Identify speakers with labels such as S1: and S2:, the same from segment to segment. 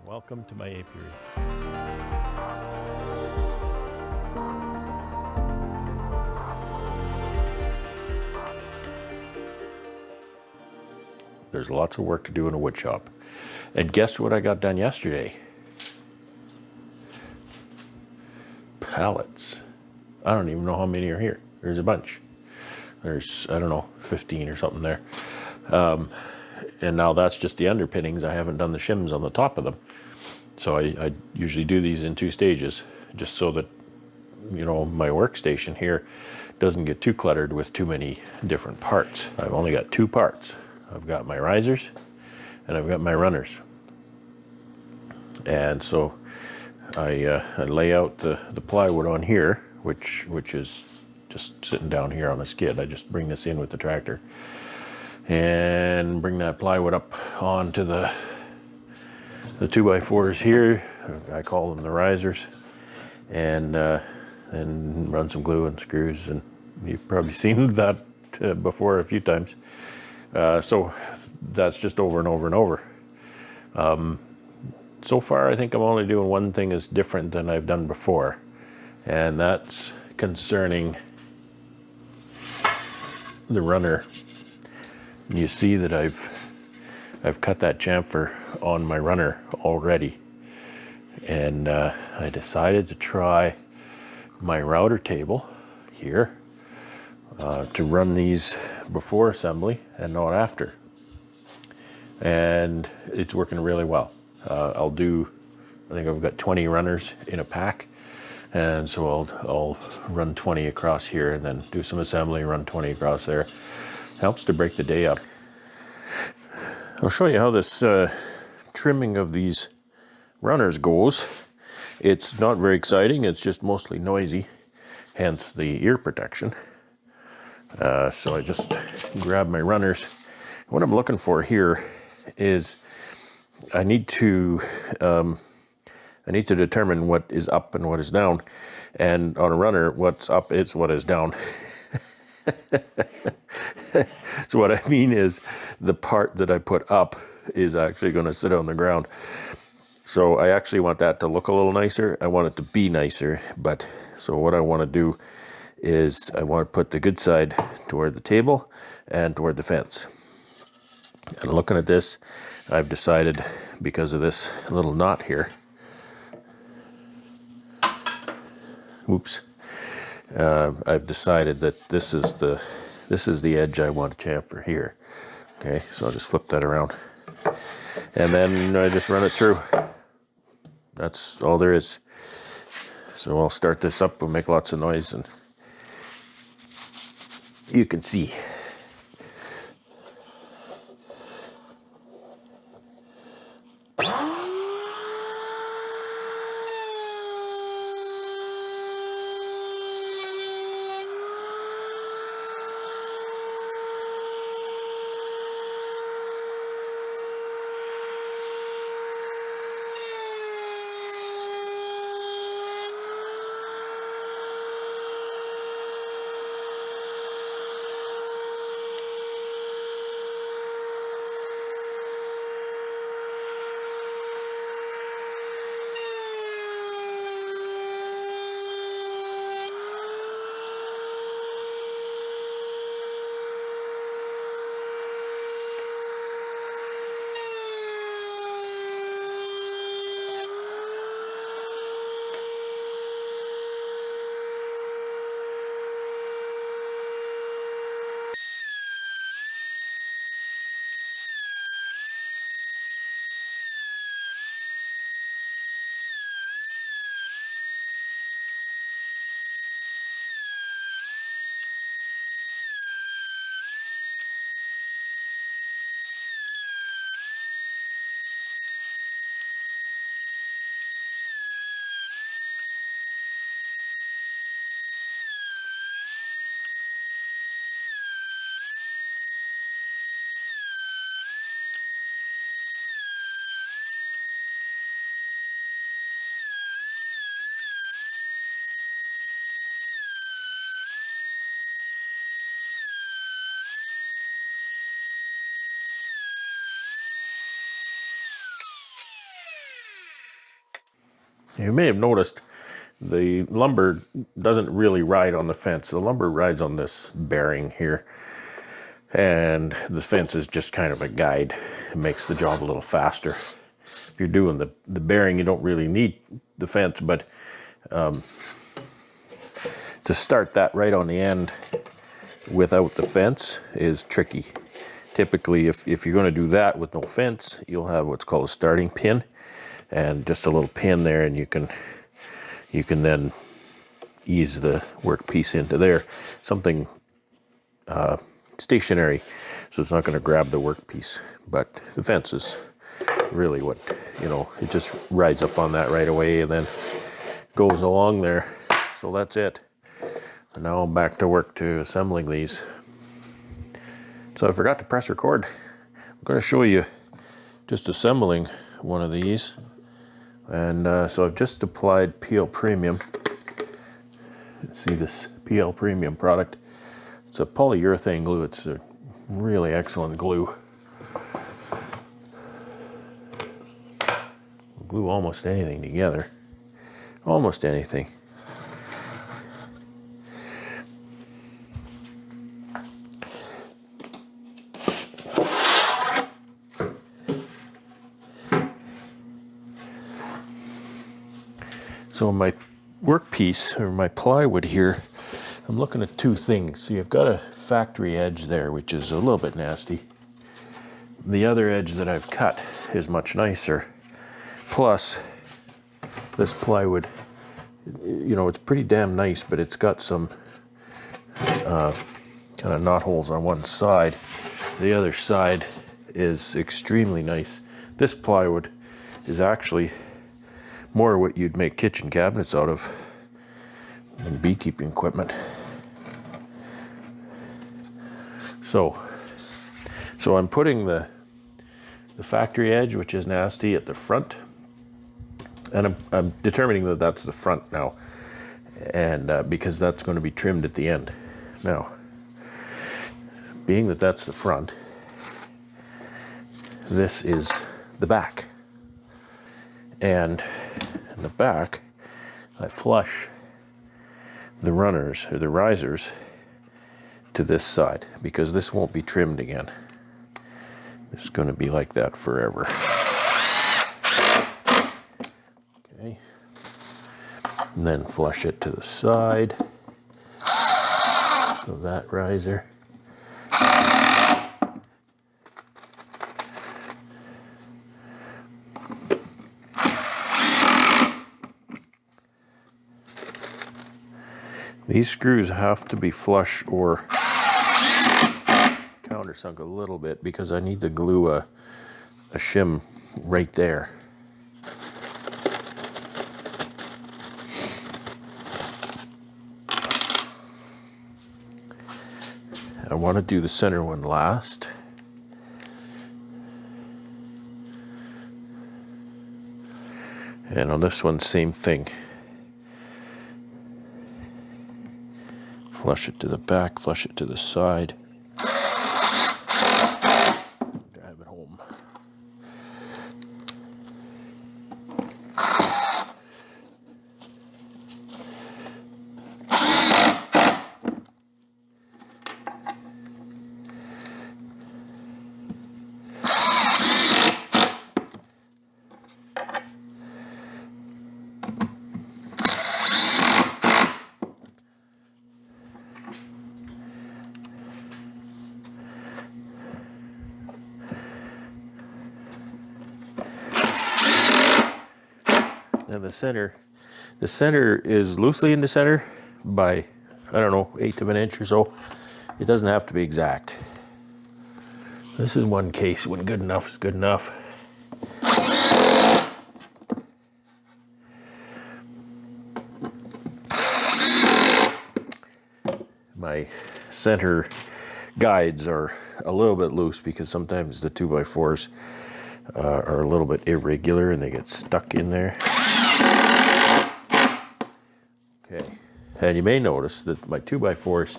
S1: Welcome to my apiary. There's lots of work to do in a wood shop. And guess what I got done yesterday? Pallets. I don't even know how many are here. There's a bunch. There's, I don't know, 15 or something there. And now that's just the underpinnings. I haven't done the shims on the top of them. So I usually do these in 2 stages, just so that, you know, my workstation here doesn't get too cluttered with too many different parts. I've only got 2 parts. I've got my risers and I've got my runners. And so I lay out the plywood on here, which is just sitting down here on a skid. I just bring this in with the tractor and bring that plywood up onto the 2x4s here. I call them the risers, and run some glue and screws, and you've probably seen that before a few times. So that's just over and over and over. So far I think I'm only doing one thing that's different than I've done before, and that's concerning the runner. You see that I've cut that chamfer on my runner already, and I decided to try my router table here to run these before assembly and not after, and it's working really well. I think I've got 20 runners in a pack, and so I'll run 20 across here and then do some assembly, run 20 across there. Helps to break the day up. I'll show you how this trimming of these runners goes. It's not very exciting, it's just mostly noisy, hence the ear protection. So I just grab my runners. What I'm looking for here is I need to determine what is up and what is down, and on a runner, what's up is what is down. So what I mean is the part that I put up is actually going to sit on the ground. So I actually want that to look a little nicer. I want it to be nicer, but so what I want to do is I want to put the good side toward the table and toward the fence. And looking at this, I've decided, because of this little knot here, I've decided that this is the edge I want to chamfer here. Okay, so I'll just flip that around, and then I just run it through. That's all there is. So I'll start this up. We'll make lots of noise, and you can see. You may have noticed the lumber doesn't really ride on the fence. The lumber rides on this bearing here. And the fence is just kind of a guide. It makes the job a little faster. If you're doing the bearing, you don't really need the fence, but to start that right on the end without the fence is tricky. Typically, if you're going to do that with no fence, you'll have what's called a starting pin, and just a little pin there, and you can then ease the workpiece into there. Something stationary, so it's not going to grab the workpiece. But the fence is really what, it just rides up on that right away and then goes along there. So that's it. And now I'm back to work to assembling these. So I forgot to press record. I'm going to show you just assembling one of these. And so I've just applied PL Premium. See this PL Premium product. It's a polyurethane glue. It's a really excellent glue. Glue almost anything together. Almost anything. So my workpiece, or my plywood here, I'm looking at two things. So you've got a factory edge there, which is a little bit nasty. The other edge that I've cut is much nicer. Plus, this plywood, it's pretty damn nice, but it's got some kind of knot holes on one side. The other side is extremely nice. This plywood is actually more what you'd make kitchen cabinets out of than beekeeping equipment. So I'm putting the factory edge, which is nasty, at the front, and I'm determining that that's the front now, and because that's going to be trimmed at the end. Now, being that that's the front, this is the back, and in the back, I flush the runners, or the risers, to this side, because this won't be trimmed again. It's going to be like that forever. Okay. And then flush it to the side. So that riser. These screws have to be flush or countersunk a little bit, because I need to glue a shim right there. I want to do the center one last. And on this one, same thing. Flush it to the back, flush it to the side. Drive it home. And the center is loosely in the center by, I don't know, 1/8 of an inch or so. It doesn't have to be exact. This is one case when good enough is good enough. My center guides are a little bit loose because sometimes the 2x4s are a little bit irregular and they get stuck in there. Okay, and you may notice that my 2x4s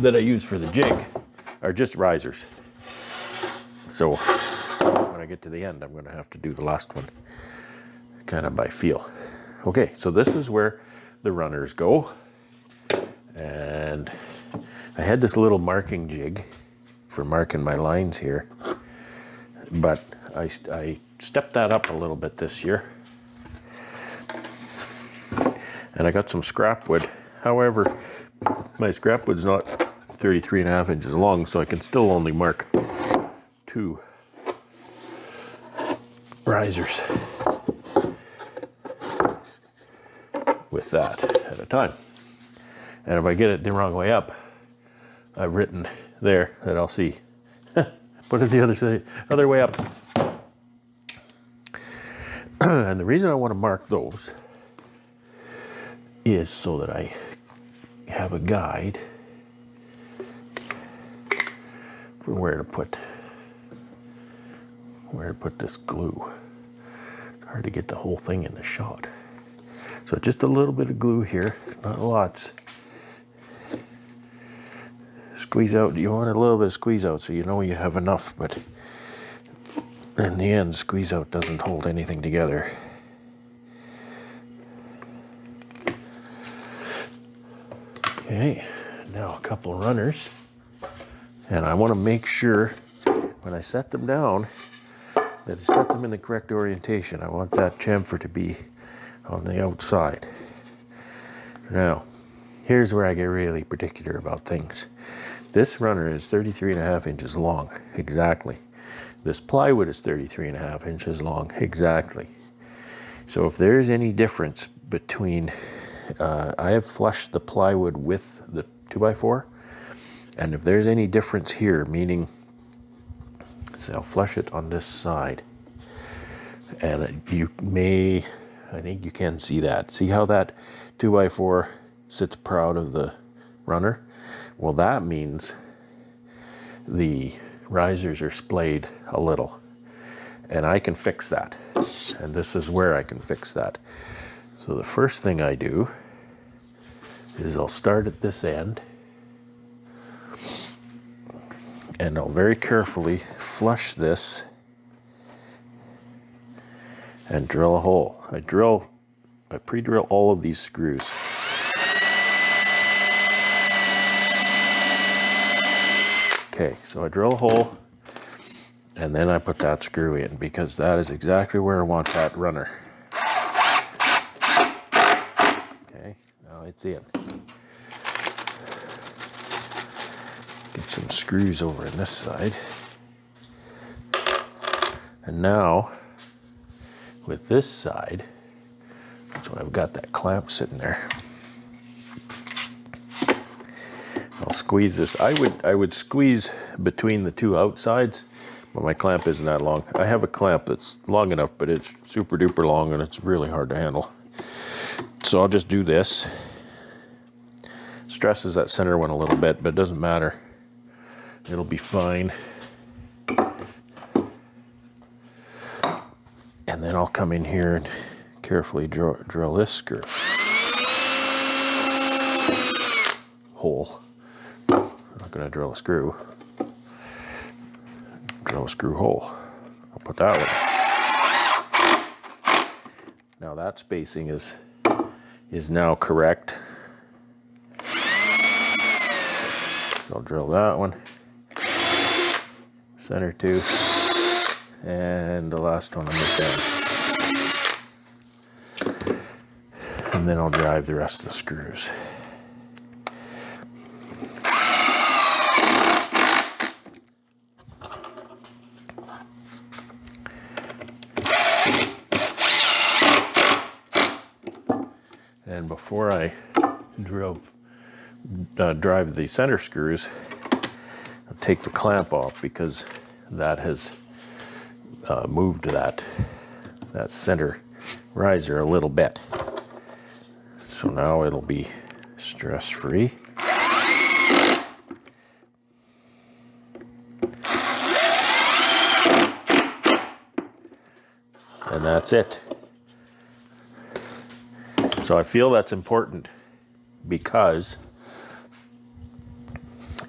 S1: that I use for the jig are just risers. So when I get to the end, I'm going to have to do the last one kind of by feel. Okay, so this is where the runners go. And I had this little marking jig for marking my lines here, but I stepped that up a little bit this year. And I got some scrap wood. However, my scrap wood's not 33.5 inches long, so I can still only mark 2 risers with that at a time. And if I get it the wrong way up, I've written there that I'll see. Put it the other way up. And the reason I want to mark those is so that I have a guide for where to put this glue. It's hard to get the whole thing in the shot. So just a little bit of glue here, not lots. Squeeze out, you want a little bit of squeeze out so you know you have enough, but in the end, squeeze out doesn't hold anything together. Okay, now a couple of runners. And I want to make sure when I set them down that I set them in the correct orientation. I want that chamfer to be on the outside. Now, here's where I get really particular about things. This runner is 33.5 inches long, exactly. This plywood is 33.5 inches long, exactly. So if there's any difference between, I have flushed the plywood with the 2x4, and if there's any difference here, meaning, so I'll flush it on this side, and you may, I think you can see that. See how that 2x4 sits proud of the runner? Well, that means the risers are splayed a little, and I can fix that. And this is where I can fix that. So the first thing I do is I'll start at this end, and I'll very carefully flush this and drill a hole. I pre-drill all of these screws. Okay, so I drill a hole, and then I put that screw in, because that is exactly where I want that runner. Okay, now it's in. Get some screws over on this side. And now, with this side, so I've got that clamp sitting there. I'll squeeze this. I would squeeze between the two outsides, but my clamp isn't that long. I have a clamp that's long enough, but it's super duper long and it's really hard to handle. So I'll just do this. Stresses that center one a little bit, but it doesn't matter. It'll be fine. And then I'll come in here and carefully drill this screw hole. I'm not going to drill a screw. Drill a screw hole. I'll put that one. Now that spacing is now correct. So I'll drill that one. Center two. And the last one on this end. And then I'll drive the rest of the screws. And before I drive the center screws, I'll take the clamp off, because that has moved that center riser a little bit. So now it'll be stress-free. And that's it. So I feel that's important, because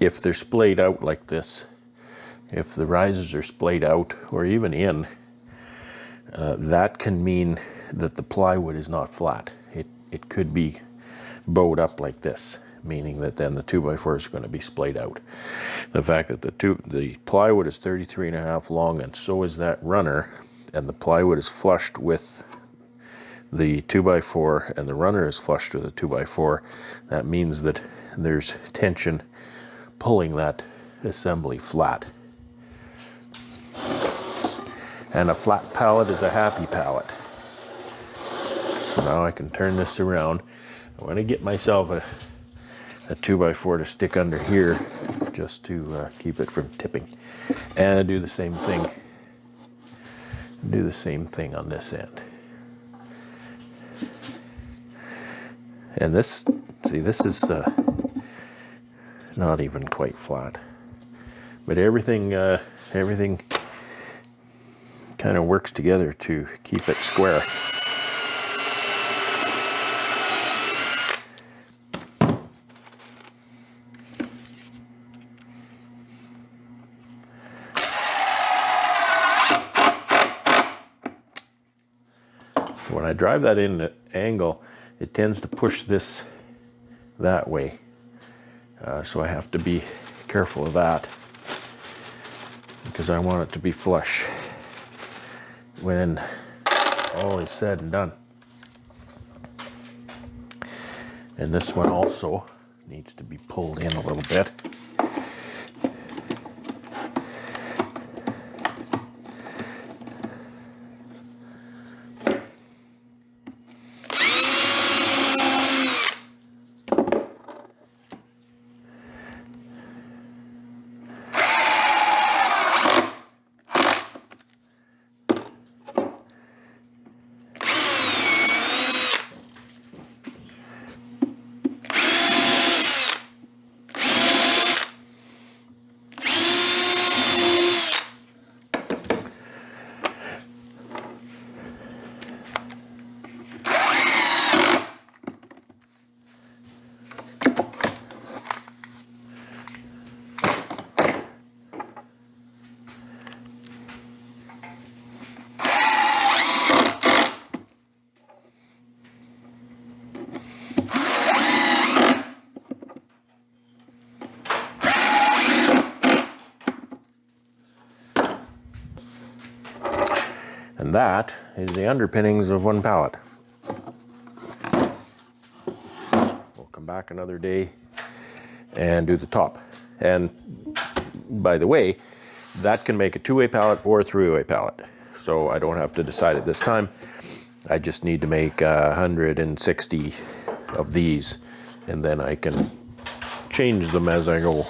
S1: if they're splayed out like this, if the risers are splayed out or even in, that can mean that the plywood is not flat. It could be bowed up like this, meaning that then the 2x4 is going to be splayed out. The fact that the plywood is 33.5 long, and so is that runner, and the plywood is flushed with the 2x4 and the runner is flushed with the 2x4, that means that there's tension pulling that assembly flat. And a flat pallet is a happy pallet. So now I can turn this around. I want to get myself a 2x4 to stick under here just to keep it from tipping. And I do the same thing. Do the same thing on this end. And this, see, this is not even quite flat. But everything kind of works together to keep it square. When I drive that in at angle, it tends to push this that way. So I have to be careful of that because I want it to be flush when all is said and done. And this one also needs to be pulled in a little bit. And that is the underpinnings of one pallet. We'll come back another day and do the top. And by the way, that can make a two-way pallet or a three-way pallet. So I don't have to decide at this time. I just need to make 160 of these, and then I can change them as I go.